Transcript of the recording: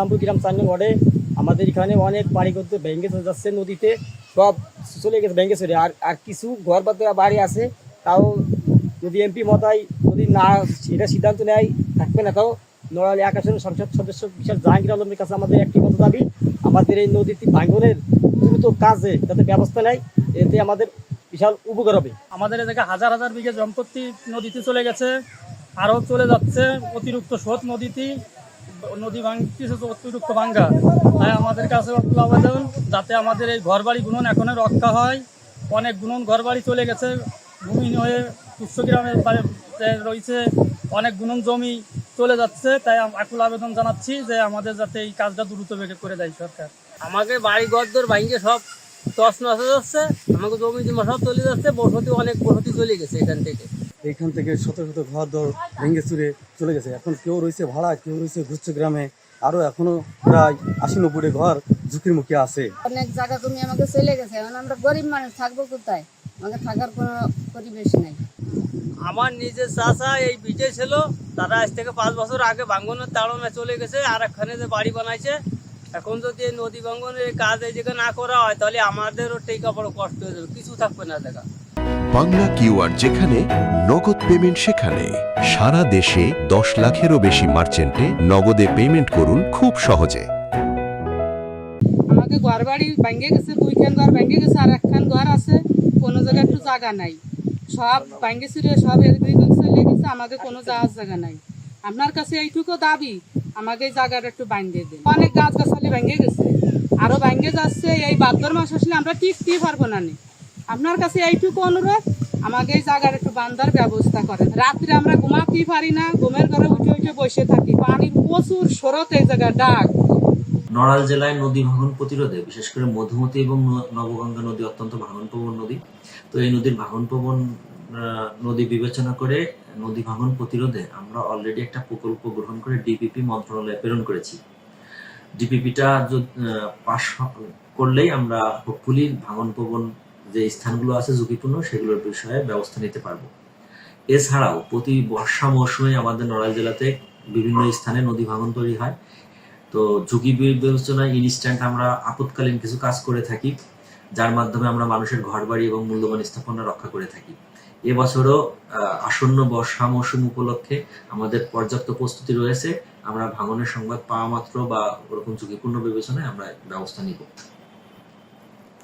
ইসলামপুর গ্রাম 4 নং ওয়ার্ডে আমাদের এখানে অনেক বাড়ি করতে ভেঙে চলে যাচ্ছে নদীতে, সব চলে গেছে ভেঙে চলে। আর কিছু ঘর বাড়ি আছে, তাও যদি এমপি মতায় যদি না এটা সিদ্ধান্ত নেয় থাকবে না, তাও নড়াইল আকাশের সংসদ সদস্য বিশাল জাহাঙ্গীর আলমের কাছে আমাদের একটি মতো দাবি, আমাদের এই নদীটি ভাঙনের দ্রুত কাজে যাতে ব্যবস্থা নেয়, এতে আমাদের বিশাল উপকার হবে। আমাদের এদিকে হাজার হাজার বিঘে সম্পত্তি নদীতে চলে গেছে, আরও চলে যাচ্ছে। অতিরিক্ত স্রোত নদী ভাঙতেছে, অতিরিক্ত ভাঙ্গা। তাই আমাদের কাছে আবেদন যাতে আমাদের এই ঘরবাড়ি গুণন এখনো রক্ষা হয়। অনেক গুণন ঘরবাড়ি চলে গেছে, ভূমিহীন হয়ে উচ্চগ্রামে রয়েছে, অনেক গুণন জমি চলে যাচ্ছে। তাই আকুল আবেদন জানাচ্ছি যে আমাদের যাতে এই কাজটা দ্রুত করে দেয় সরকার। আমাকে বাড়ি ঘর ভাঙিয়ে সব তছ নষ্ট হয়ে যাচ্ছে, আমাকে জমি জমা সব চলে যাচ্ছে, অনেক বসতি চলে গেছে এইখান থেকে শত শত ঘর দর ভেঙে চুরে চলে গেছে। এখন কেউ রয়েছে ভাড়া, কেউ রয়েছে ঘুরছে গ্রামে, আরো এখনো প্রায় 80-90 ঘর ঝুঁকির মুখে আছে। অনেক জায়গা জমি আমাকে চলে গেছে, এখন আমরা গরিব মানুষ থাকবো কোথায়? আমাকে থাকার কোনো পরিবেশ নেই। আমার নিজের চাচা এই বিটে ছিল, তারা আজ থেকে 5 বছর আগে ভাঙ্গনের তাড়না চলে গেছে, আর একখানে যে বাড়ি বানাইছে। এখন যদি এই নদী ভাঙ্গনের কাজ এই জায়গায় না করা হয়, তাহলে আমাদেরও টেকা বড় কষ্ট হয়ে যাবে, কিছু থাকবে না জায়গা। বাংলা কিউআর যেখানে নগদ পেমেন্ট সেখানে। সারা দেশে 10 লাখেরও বেশি মার্চেন্টে নগদে পেমেন্ট করুন খুব সহজে। আমাকে ঘর বাড়ি ভেঙে গেছে, 2খান ঘর ভেঙে গেছে, আর 1খান ঘর আছে, কোনো জায়গায় একটু জায়গা নাই। সব ভেঙে চুরে সব এদিকে চলে গেছে, আমাকে কোনো যাওয়ার জায়গা নাই। আপনার কাছে এইটুকু দাবি, আমাকে এই জায়গাটা একটু বাঁধিয়ে দিন। অনেক গাছগাছালি ভেঙে গেছে, আরো ভেঙে যাচ্ছে। এই ভাদ্র মাস আসলে আমরা টিকতেই পারবো না। আপনার কাছে এইটুকু অনুরোধ, আমাকে এই জায়গার একটু বান্ধার ব্যবস্থা করেন। রাত্রে আমরা ঘুমাতেই পারি না, ঘুমের ঘরে উঠে উঠে বসে থাকি। পানির প্রচুর স্রোত, এই জায়গায় ডাক। নড়াইল জেলায় নদী ভাঙন প্রতিরোধে বিশেষ করে মধুমতি এবং নবগঙ্গা নদী অত্যন্ত ভাঙনপ্রবণ নদী। তো এই নদীর ভাঙনপ্রবণ নদী বিবেচনা করে নদী ভাঙন প্রতিরোধে আমরা অলরেডি একটা প্রকল্প গ্রহণ করে ডিপিপি মন্ত্রণালয়ে প্রেরণ করেছি। ডিপিপিটা পাস করলেই আমরা হোপফুলি ভাঙনপ্রবণ যে স্থানগুলো আছে ঝুঁকিপূর্ণ, সেগুলোর বিষয়ে ব্যবস্থা নিতে পারবো। এছাড়াও প্রতি বর্ষা মৌসুমে আমাদের নড়াইল জেলাতে বিভিন্ন স্থানে নদী ভাঙন তৈরি হয়। তো ঝুঁকি বিবেচনায় ইনস্ট্যান্ট আমরা আপৎকালীন কিছু কাজ করে থাকি, যার মাধ্যমে আমরা মানুষের ঘরবাড়ি এবং মূল্যবান স্থাপনা রক্ষা করে থাকি। এবছরও আসন্ন বর্ষা মৌসুম উপলক্ষে আমাদের পর্যাপ্ত প্রস্তুতি রয়েছে। আমরা ভাঙনের সংবাদ পাওয়া মাত্র বা ওরকম ঝুঁকিপূর্ণ বিবেচনায় আমরা ব্যবস্থা নিব।